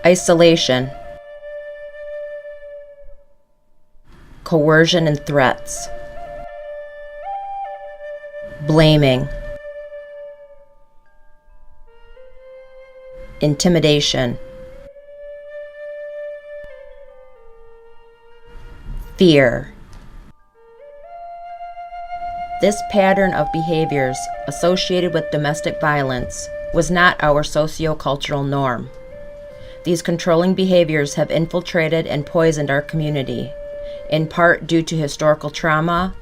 isolation, coercion and threats, blaming, intimidation, fear. This pattern of behaviors associated with domestic violence was not our sociocultural norm. These controlling behaviors have infiltrated and poisoned our community, in part due to historical trauma,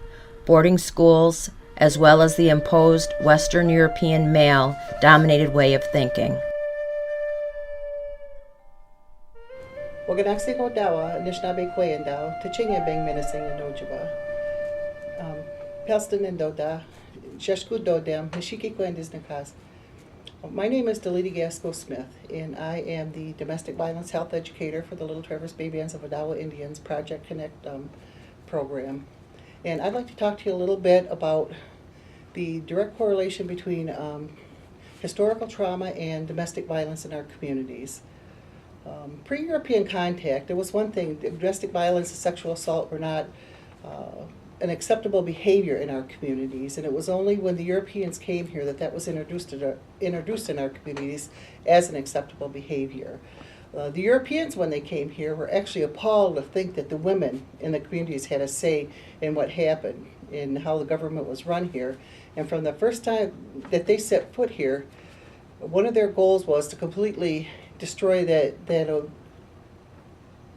boarding schools, as well as the imposed Western European male-dominated way of thinking. Waganaxi ko dawa, Nishnabe Kwayan daw, Tachinga Bang Menacing and Dojuba. Pelston and Doda, Sheshku Dodam, Hashiki Kwendis Nakas. My name is Delita Gasco Smith, and I am the Domestic Violence Health Educator for the Little Traverse Bay Bands of Odawa Indians Project Connect program. And I'd like to talk to you a little bit about the direct correlation between historical trauma and domestic violence in our communities. Pre-European contact, there was one thing: domestic violence and sexual assault were not an acceptable behavior in our communities, and it was only when the Europeans came here that that was introduced in our communities as an acceptable behavior. The Europeans, when they came here, were actually appalled to think that the women in the communities had a say in what happened, in how the government was run here. And from the first time that they set foot here, one of their goals was to completely destroy that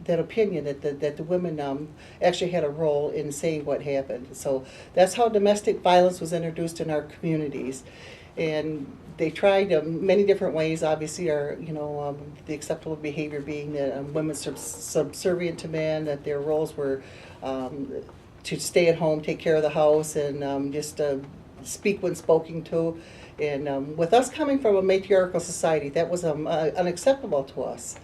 opinion that the women actually had a role in saying what happened. So that's how domestic violence was introduced in our communities, and they tried many different ways. Obviously, the acceptable behavior being that women subservient to men, that their roles were to stay at home, take care of the house, and just speak when spoken to. And with us coming from a matriarchal society, that was unacceptable to us.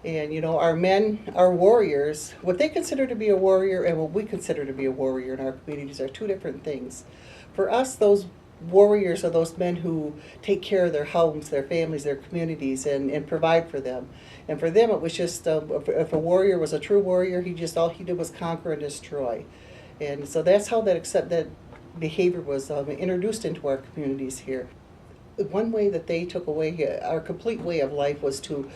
And our men, our warriors, what they consider to be a warrior and what we consider to be a warrior in our communities are two different things. For us, those warriors are those men who take care of their homes, their families, their communities, and provide for them. And for them, it was just, if a warrior was a true warrior, all he did was conquer and destroy. And so that's how that behavior was introduced into our communities here. One way that they took away our complete way of life was to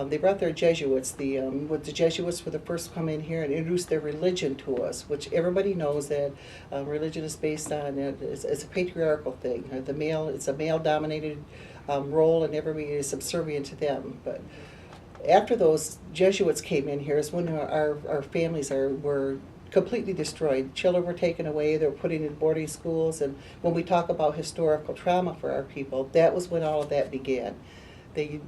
they brought their Jesuits. The Jesuits were the first to come in here and introduce their religion to us, which everybody knows that religion is based on it's a patriarchal thing. It's a male-dominated role, and everybody is subservient to them. But after those Jesuits came in here is when our families were completely destroyed. Children were taken away. They were put in boarding schools. And when we talk about historical trauma for our people, that was when all of that began. They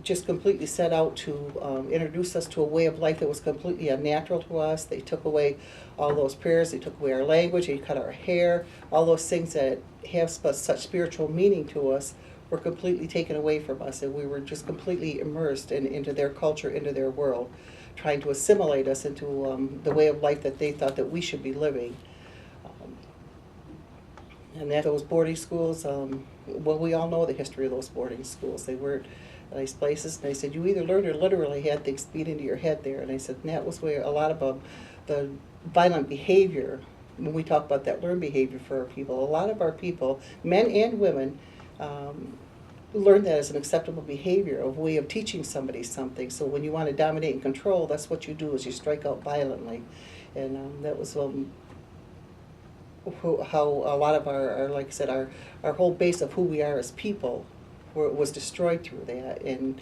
just completely set out to introduce us to a way of life that was completely unnatural to us. They took away all those prayers. They took away our language. They cut our hair. All those things that have such spiritual meaning to us were completely taken away from us, and we were just completely immersed into their culture, into their world, trying to assimilate us into the way of life that they thought that we should be living. And at those boarding schools, we all know the history of those boarding schools. They weren't nice places. And I said, you either learned or literally had things beat into your head there. And I said, and that was where a lot of the violent behavior, when we talk about that learned behavior for our people, a lot of our people, men and women, learned that as an acceptable behavior, a way of teaching somebody something. So when you want to dominate and control, that's what you do, is you strike out violently. And that was how a lot of our, like I said, our whole base of who we are as people was destroyed through that. And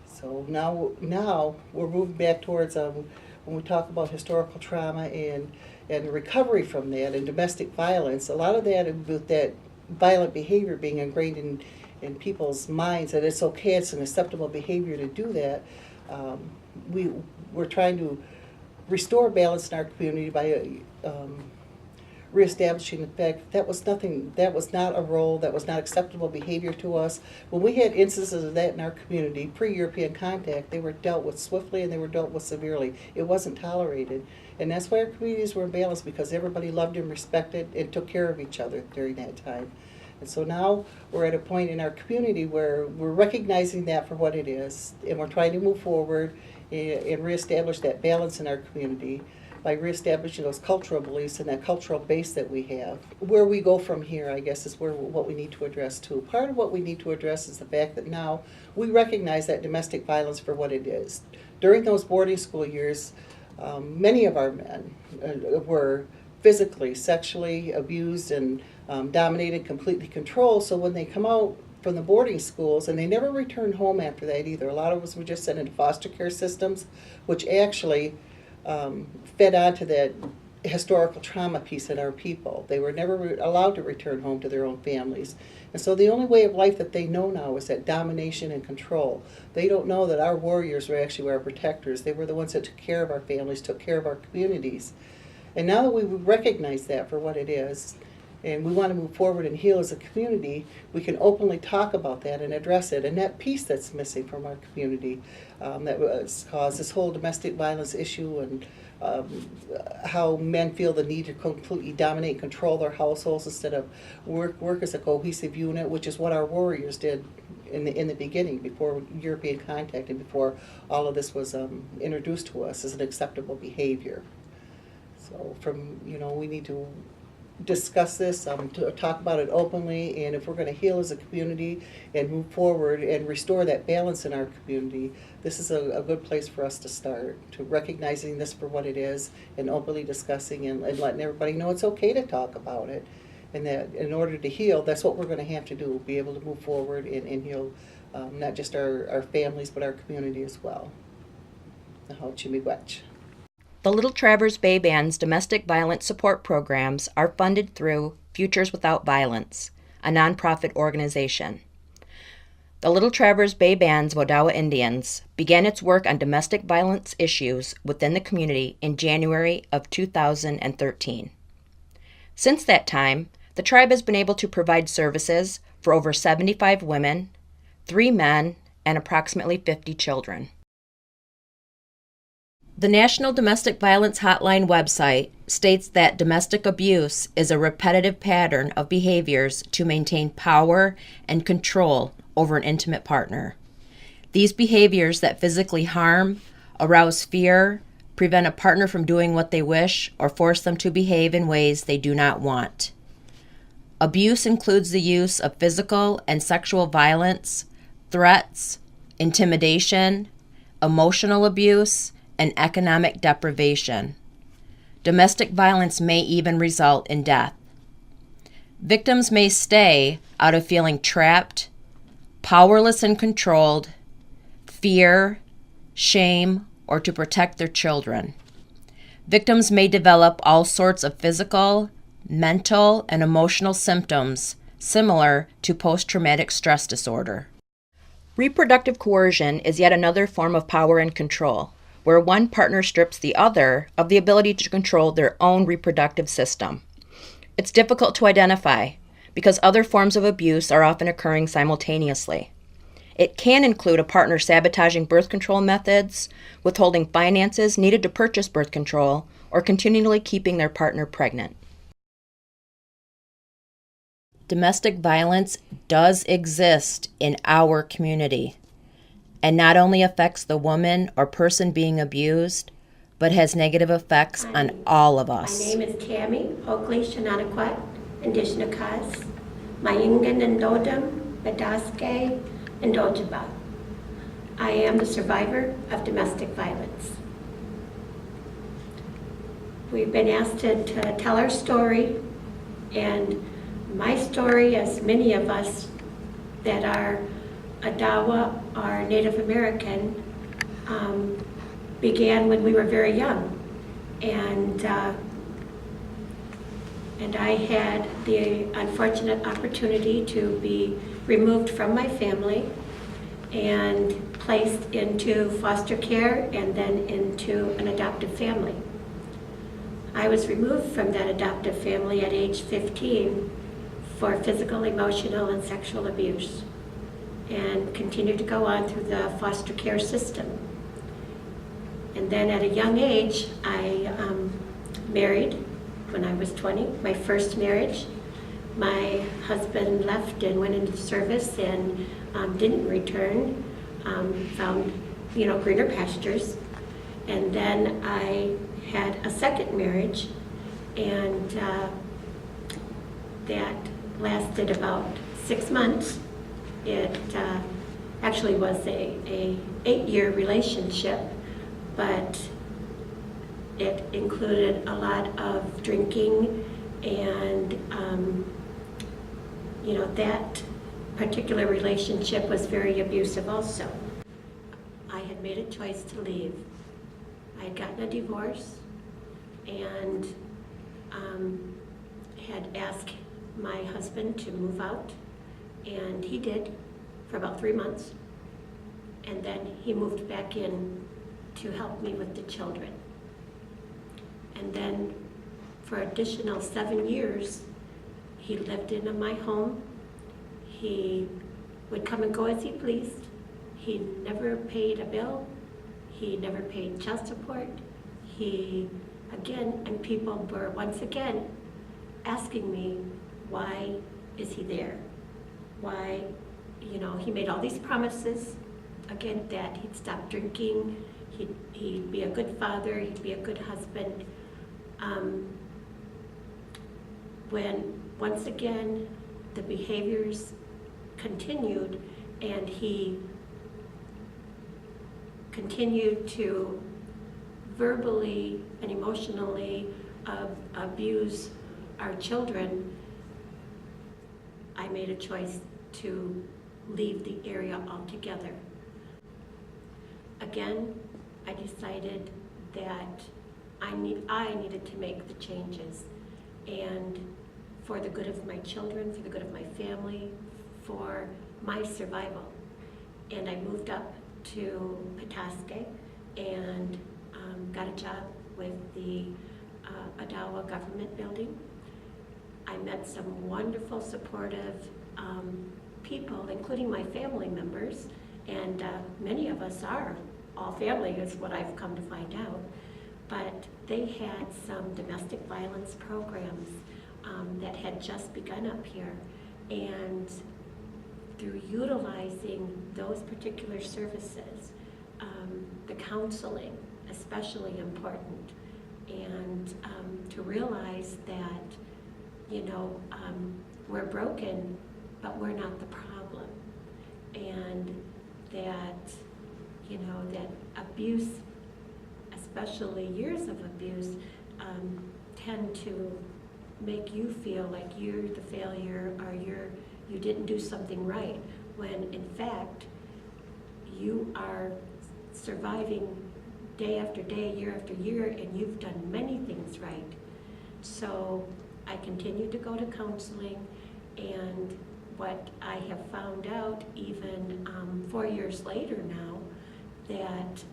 so now we're moving back towards when we talk about historical trauma and recovery from that and domestic violence. A lot of that, with that violent behavior being ingrained in people's minds, that it's okay, it's an acceptable behavior to do that. We're trying to restore balance in our community by reestablishing the fact that was not a role, that was not acceptable behavior to us. When we had instances of that in our community, pre-European contact, they were dealt with swiftly and they were dealt with severely. It wasn't tolerated. And that's why our communities were in balance, because everybody loved and respected and took care of each other during that time. And so now we're at a point in our community where we're recognizing that for what it is, and we're trying to move forward and reestablish that balance in our community by reestablishing those cultural beliefs and that cultural base that we have. Where we go from here, I guess, is what we need to address too. Part of what we need to address is the fact that now we recognize that domestic violence for what it is. During those boarding school years, many of our men were physically, sexually abused and dominated, completely controlled. So when they come out from the boarding schools, and they never returned home after that either. A lot of us were just sent into foster care systems, which actually fed onto that historical trauma piece in our people. They were never allowed to return home to their own families. And so the only way of life that they know now is that domination and control. They don't know that our warriors were actually our protectors. They were the ones that took care of our families, took care of our communities. And now that we recognize that for what it is, and we want to move forward and heal as a community, we can openly talk about that and address it. And that piece that's missing from our community that was caused this whole domestic violence issue, and how men feel the need to completely dominate and control their households instead of work as a cohesive unit, which is what our warriors did in the beginning, before European contact and before all of this was introduced to us as an acceptable behavior. So we need to discuss this, to talk about it openly, and if we're going to heal as a community and move forward and restore that balance in our community, this is a good place for us to start, to recognizing this for what it is and openly discussing and letting everybody know it's okay to talk about it, and that in order to heal, that's what we're going to have to do, be able to move forward and heal not just our families but our community as well. Naho-chi-miigwech. The Little Traverse Bay Band's domestic violence support programs are funded through Futures Without Violence, a nonprofit organization. The Little Traverse Bay Band's Wodawa Indians began its work on domestic violence issues within the community in January of 2013. Since that time, the tribe has been able to provide services for over 75 women, 3 men, and approximately 50 children. The National Domestic Violence Hotline website states that domestic abuse is a repetitive pattern of behaviors to maintain power and control over an intimate partner. These behaviors that physically harm, arouse fear, prevent a partner from doing what they wish, or force them to behave in ways they do not want. Abuse includes the use of physical and sexual violence, threats, intimidation, emotional abuse, and economic deprivation. Domestic violence may even result in death. Victims may stay out of feeling trapped, powerless and controlled, fear, shame, or to protect their children. Victims may develop all sorts of physical, mental, and emotional symptoms similar to post-traumatic stress disorder. Reproductive coercion is yet another form of power and control, where one partner strips the other of the ability to control their own reproductive system. It's difficult to identify because other forms of abuse are often occurring simultaneously. It can include a partner sabotaging birth control methods, withholding finances needed to purchase birth control, or continually keeping their partner pregnant. Domestic violence does exist in our community, and not only affects the woman or person being abused, but has negative effects on all of us. My name is Tammy Oakley Shananaquat, Indishnakas, Mayungan and Dodam, Badaske, and Dojaba. I am the survivor of domestic violence. We've been asked to tell our story, and my story, as many of us that are Adawa, are Native American, began when we were very young, and I had the unfortunate opportunity to be removed from my family and placed into foster care and then into an adoptive family. I was removed from that adoptive family at age 15 for physical, emotional, and sexual abuse, and continued to go on through the foster care system. And then at a young age, I married when I was 20, my first marriage, my husband left and went into service and didn't return, found, greener pastures. And then I had a second marriage, and that lasted about 6 months. It actually was a 8-year relationship, but it included a lot of drinking, and that particular relationship was very abusive also. I had made a choice to leave. I had gotten a divorce and had asked my husband to move out, and he did for about 3 months, and then he moved back in to help me with the children. And then for additional 7 years, he lived in my home. He would come and go as he pleased. He never paid a bill. He never paid child support. And people were once again asking me, why is he there? Why, he made all these promises, again, that he'd stop drinking, he'd be a good father, he'd be a good husband. When once again the behaviors continued, and he continued to verbally and emotionally abuse our children, I made a choice to leave the area altogether. Again, I decided that I needed to make the changes, and for the good of my children, for the good of my family, for my survival. And I moved up to Petoskey and got a job with the Adawa government building. I met some wonderful, supportive people, including my family members, and many of us are all family, is what I've come to find out. But they had some domestic violence programs that had just begun up here, and through utilizing those particular services, the counseling, especially important, and to realize that, we're broken, but we're not the problem, and that, that abuse, especially years of abuse, tend to make you feel like you're the failure, or you didn't do something right, when in fact you are surviving day after day, year after year, and you've done many things right. So I continued to go to counseling, and what I have found out even 4 years later now, that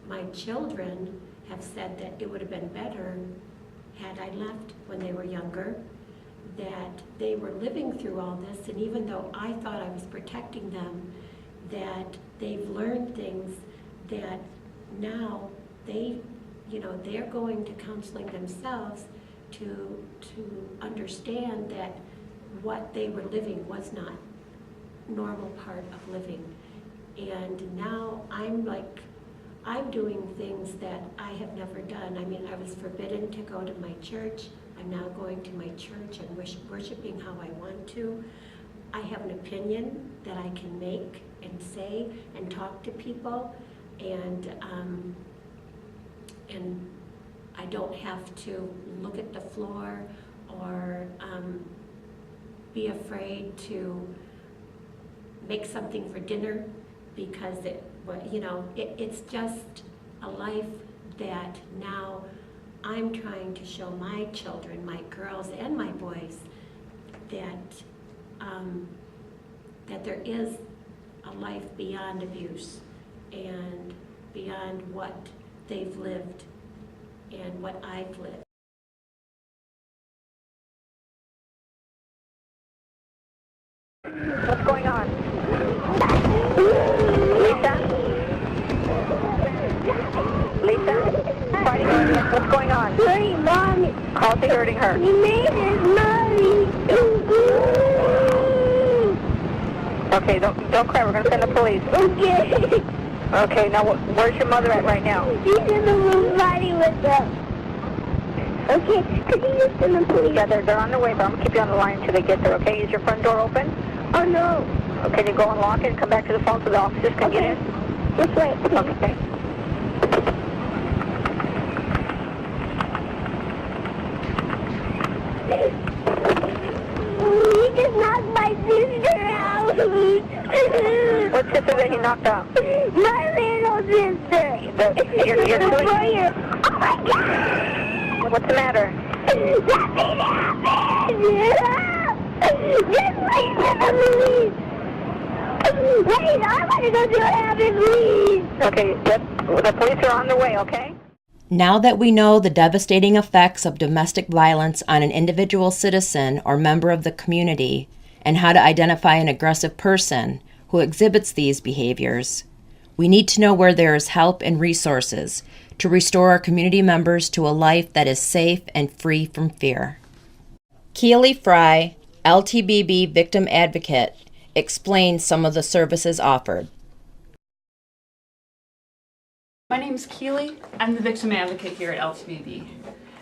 my children have said that it would have been better had I left when they were younger, that they were living through all this, and even though I thought I was protecting them, that they've learned things that now they're going to counseling themselves to understand that what they were living was not normal part of living. And now I'm doing things that I have never done. I mean, I was forbidden to go to my church. I'm now going to my church and worshiping how I want to. I have an opinion that I can make and say and talk to people, and I don't have to look at the floor or be afraid to make something for dinner, because it's just a life that now I'm trying to show my children, my girls and my boys, that that there is a life beyond abuse and beyond what they've lived and what I've lived. What's going on? Lisa? Lisa? What's going on? Hurting, Mom. How's he hurting her? He made his mom. Okay, don't cry. We're going to send the police. Okay. Okay, now where's your mother at right now? She's in the room fighting with them. Okay, could you just send the police? Yeah, they're on their way, but I'm going to keep you on the line until they get there, okay? Is your front door open? Oh, no. Okay, then go and lock it and come back to the phone so the officers can get in. This way, please. Okay. He just knocked my sister out. What sister that he knocked out? My little sister. You're Lawyer. Oh, my God. What's the matter? Nothing happened. Just leave the police. Wait, I want to go see what happened, please. Okay, the police are on their way, okay? Now that we know the devastating effects of domestic violence on an individual citizen or member of the community, and how to identify an aggressive person who exhibits these behaviors, we need to know where there is help and resources to restore our community members to a life that is safe and free from fear. Keely Fry, LTBB victim advocate, explains some of the services offered. My name is Keely. I'm the victim advocate here at LTBB,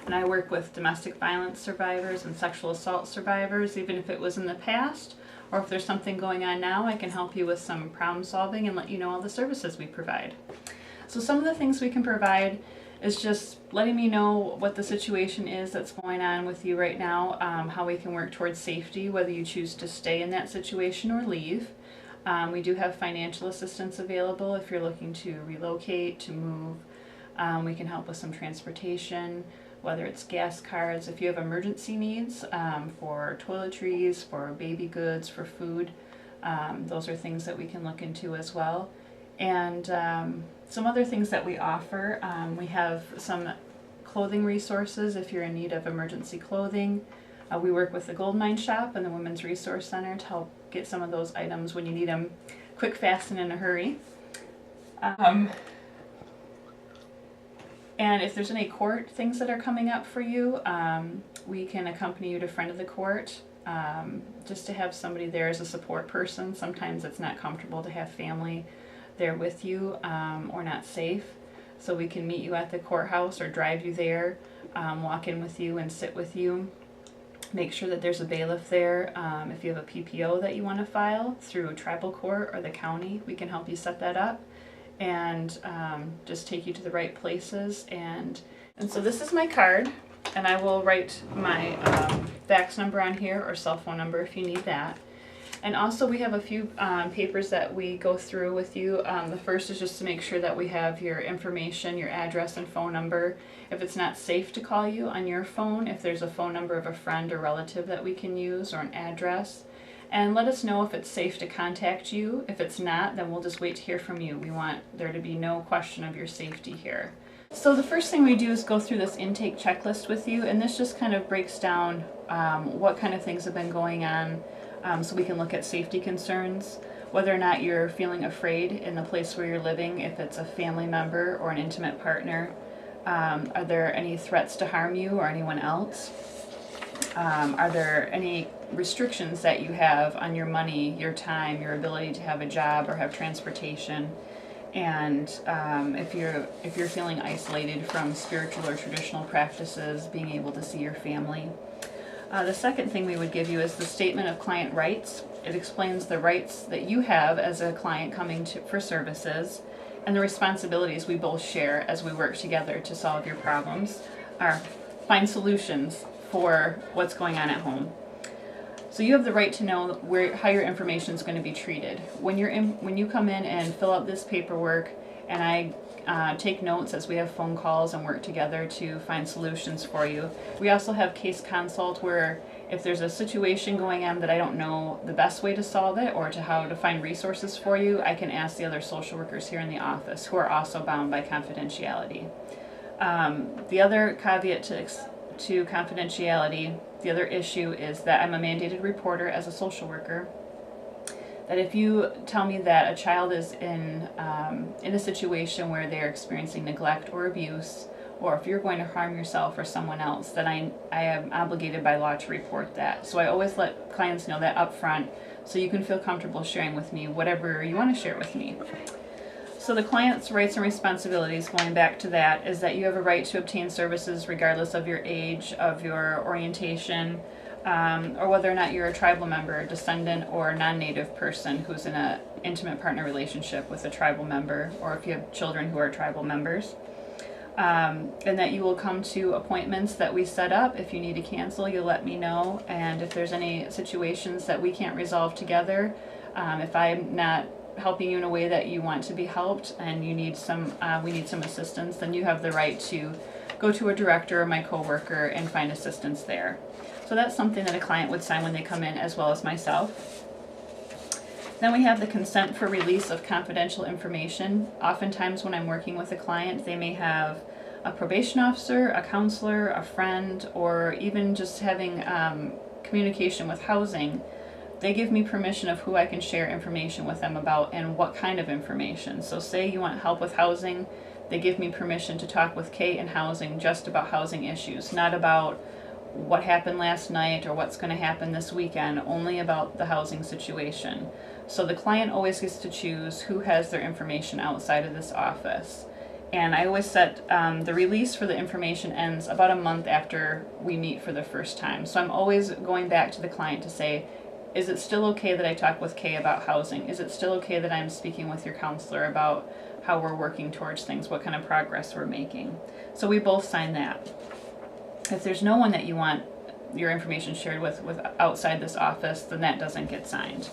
and I work with domestic violence survivors and sexual assault survivors. Even if it was in the past or if there's something going on now, I can help you with some problem solving and let you know all the services we provide. So some of the things we can provide is just letting me know what the situation is that's going on with you right now, how we can work towards safety, whether you choose to stay in that situation or leave. We do have financial assistance available if you're looking to relocate, to move. We can help with some transportation, whether it's gas cards. If you have emergency needs for toiletries, for baby goods, for food, those are things that we can look into as well. And some other things that we offer, we have some clothing resources if you're in need of emergency clothing. We work with the Gold Mine Shop and the Women's Resource Center to help get some of those items when you need them quick, fast, and in a hurry. And if there's any court things that are coming up for you, we can accompany you to friend of the court just to have somebody there as a support person. Sometimes it's not comfortable to have family there with you or not safe. So we can meet you at the courthouse or drive you there, walk in with you and sit with you. Make sure that there's a bailiff there. If you have a PPO that you want to file through tribal court or the county, we can help you set that up and just take you to the right places. And so this is my card, and I will write my fax number on here or cell phone number if you need that. And also we have a few papers that we go through with you. The first is just to make sure that we have your information, your address and phone number. If it's not safe to call you on your phone, if there's a phone number of a friend or relative that we can use or an address. And let us know if it's safe to contact you. If it's not, then we'll just wait to hear from you. We want there to be no question of your safety here. So the first thing we do is go through this intake checklist with you, and this just kind of breaks down what kind of things have been going on. So we can look at safety concerns, whether or not you're feeling afraid in the place where you're living, if it's a family member or an intimate partner. Are there any threats to harm you or anyone else? Are there any restrictions that you have on your money, your time, your ability to have a job or have transportation? And if you're feeling isolated from spiritual or traditional practices, being able to see your family. The second thing we would give you is the Statement of Client Rights. It explains the rights that you have as a client coming for services and the responsibilities we both share as we work together to solve your problems or find solutions for what's going on at home. So you have the right to know how your information is going to be treated. When you come in and fill out this paperwork, and I take notes as we have phone calls and work together to find solutions for you. We also have case consult where if there's a situation going on that I don't know the best way to solve it or to how to find resources for you, I can ask the other social workers here in the office who are also bound by confidentiality. The other caveat to confidentiality, the other issue is that I'm a mandated reporter as a social worker. That if you tell me that a child is in a situation where they're experiencing neglect or abuse, or if you're going to harm yourself or someone else, then I am obligated by law to report that. So I always let clients know that up front, so you can feel comfortable sharing with me whatever you want to share with me. So the client's rights and responsibilities, going back to that, is that you have a right to obtain services regardless of your age, of your orientation, or whether or not you're a tribal member, descendant, or non-native person who's in an intimate partner relationship with a tribal member, or if you have children who are tribal members. And that you will come to appointments that we set up. If you need to cancel, you'll let me know. And if there's any situations that we can't resolve together, if I'm not helping you in a way that you want to be helped and you need we need some assistance, then you have the right to go to a director or my coworker and find assistance there. So that's something that a client would sign when they come in, as well as myself. Then we have the consent for release of confidential information. Oftentimes when I'm working with a client, they may have a probation officer, a counselor, a friend, or even just having communication with housing. They give me permission of who I can share information with them about and what kind of information. So say you want help with housing, they give me permission to talk with Kate in housing just about housing issues, not about what happened last night or what's going to happen this weekend, only about the housing situation. So the client always gets to choose who has their information outside of this office. And I always set the release for the information ends about a month after we meet for the first time. So I'm always going back to the client to say, is it still okay that I talk with Kay about housing? Is it still okay that I'm speaking with your counselor about how we're working towards things, what kind of progress we're making? So we both sign that. If there's no one that you want your information shared with outside this office, then that doesn't get signed.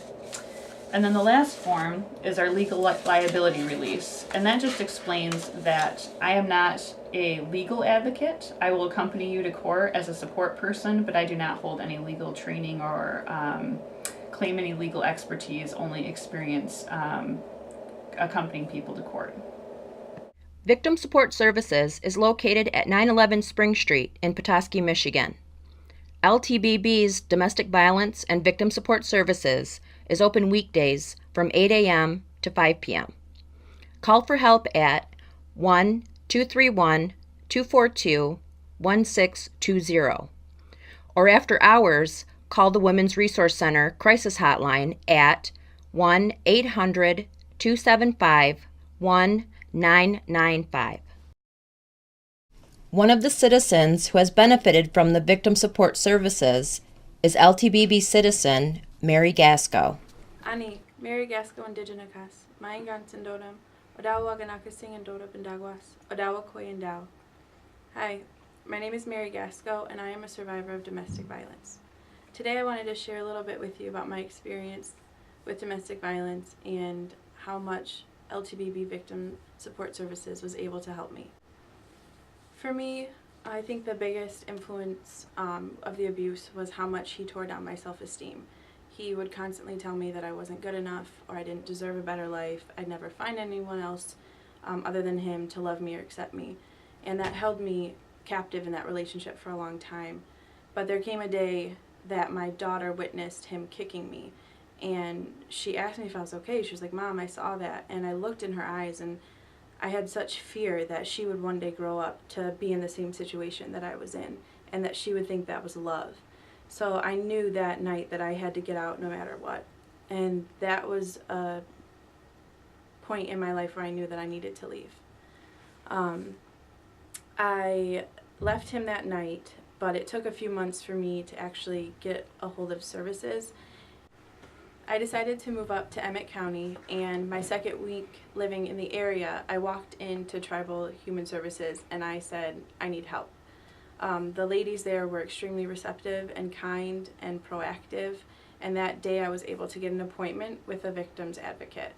And then the last form is our legal liability release. And that just explains that I am not a legal advocate. I will accompany you to court as a support person, but I do not hold any legal training or claim any legal expertise, only experience accompanying people to court. Victim Support Services is located at 911 Spring Street in Petoskey, Michigan. LTBB's Domestic Violence and Victim Support Services is open weekdays from 8 a.m. to 5 p.m. Call for help at 1-231-242-1620. Or after hours, call the Women's Resource Center Crisis Hotline at 1-800-275-1995. One of the citizens who has benefited from the Victim Support Services is LTBB citizen Mary Gasco. Ani, Mary Gasco Indigenikas, Mayangan Sindodam, Odawa Ganakasing and Doda Bindagwas, Odawa Koyandao. Hi, my name is Mary Gasco and I am a survivor of domestic violence. Today I wanted to share a little bit with you about my experience with domestic violence and how much LTBB Victim Support Services was able to help me. For me, I think the biggest influence of the abuse was how much he tore down my self-esteem. He would constantly tell me that I wasn't good enough or I didn't deserve a better life. I'd never find anyone else other than him to love me or accept me. And that held me captive in that relationship for a long time. But there came a day that my daughter witnessed him kicking me. And she asked me if I was okay. She was like, "Mom, I saw that." And I looked in her eyes and I had such fear that she would one day grow up to be in the same situation that I was in and that she would think that was love. So I knew that night that I had to get out no matter what. And that was a point in my life where I knew that I needed to leave. I left him that night, but it took a few months for me to actually get a hold of services. I decided to move up to Emmett County, and my second week living in the area, I walked into Tribal Human Services and I said, I need help. The ladies there were extremely receptive and kind and proactive, and that day I was able to get an appointment with a victim's advocate.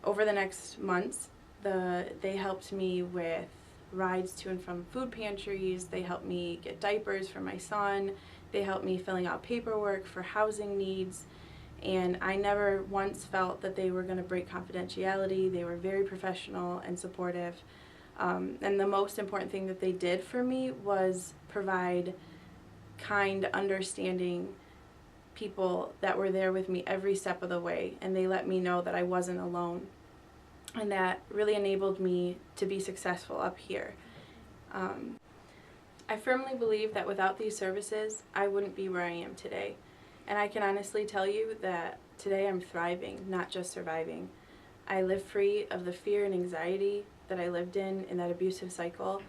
Over the next months, they helped me with rides to and from food pantries, they helped me get diapers for my son, they helped me filling out paperwork for housing needs, and I never once felt that they were going to break confidentiality. They were very professional and supportive. And the most important thing that they did for me was provide kind, understanding people that were there with me every step of the way, and they let me know that I wasn't alone. And that really enabled me to be successful up here. I firmly believe that without these services, I wouldn't be where I am today. And I can honestly tell you that today I'm thriving, not just surviving. I live free of the fear and anxiety that I lived in that abusive cycle,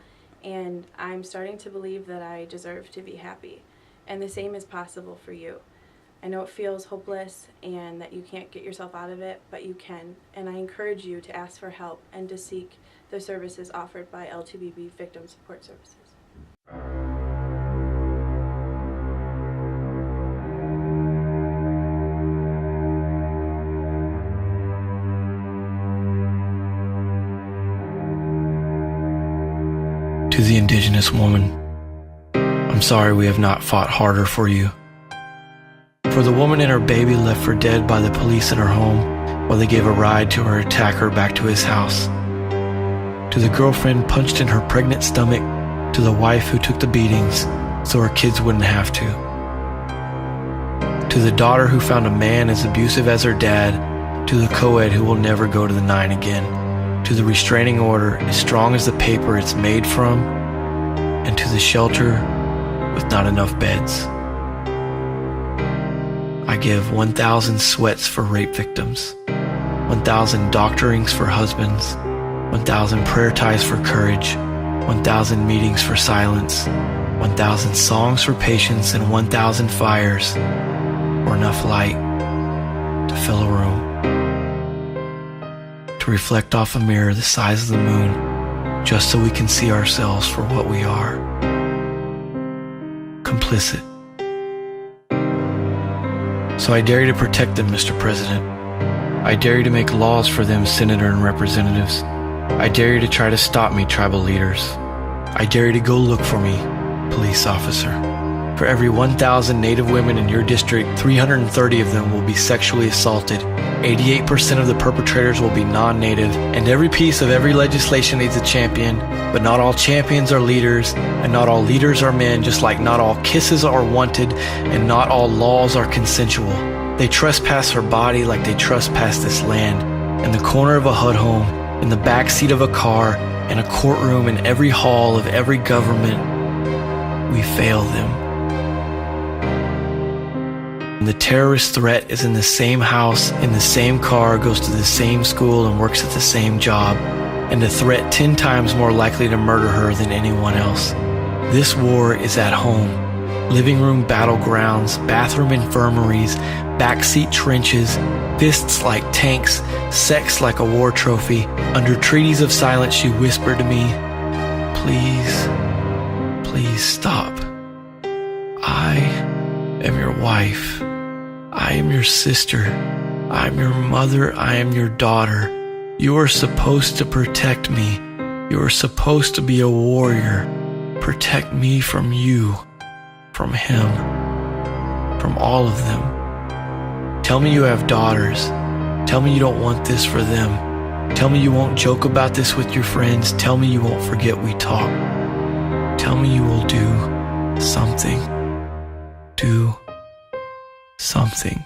and I'm starting to believe that I deserve to be happy. And the same is possible for you. I know it feels hopeless and that you can't get yourself out of it, but you can. And I encourage you to ask for help and to seek the services offered by LTBB Victim Support Services. To the Indigenous woman, I'm sorry we have not fought harder for you. For the woman and her baby left for dead by the police in her home while they gave a ride to her attacker back to his house. To the girlfriend punched in her pregnant stomach. To the wife who took the beatings so her kids wouldn't have to. To the daughter who found a man as abusive as her dad. To the co-ed who will never go to the 9 again. To the restraining order as strong as the paper it's made from. And to the shelter with not enough beds. I give 1,000 sweats for rape victims, 1,000 doctorings for husbands, 1,000 prayer ties for courage, 1,000 meetings for silence, 1,000 songs for patience, and 1,000 fires or enough light to fill a room. To reflect off a mirror the size of the moon, just so we can see ourselves for what we are. Complicit. So I dare you to protect them, Mr. President. I dare you to make laws for them, Senator and Representatives. I dare you to try to stop me, tribal leaders. I dare you to go look for me, police officer. For every 1,000 Native women in your district, 330 of them will be sexually assaulted. 88% of the perpetrators will be non-Native, and every piece of every legislation needs a champion, but not all champions are leaders, and not all leaders are men, just like not all kisses are wanted, and not all laws are consensual. They trespass her body like they trespass this land, in the corner of a HUD home, in the back seat of a car, in a courtroom, in every hall of every government. We fail them. And the terrorist threat is in the same house, in the same car, goes to the same school, and works at the same job, and the threat 10 times more likely to murder her than anyone else. This war is at home. Living room battlegrounds, bathroom infirmaries, backseat trenches, fists like tanks, sex like a war trophy. Under treaties of silence, she whispered to me, "Please, please stop. I am your wife. I am your sister. I am your mother. I am your daughter. You are supposed to protect me. You are supposed to be a warrior. Protect me from you, from him, from all of them. Tell me you have daughters. Tell me you don't want this for them. Tell me you won't joke about this with your friends. Tell me you won't forget we talk. Tell me you will do something. Do something."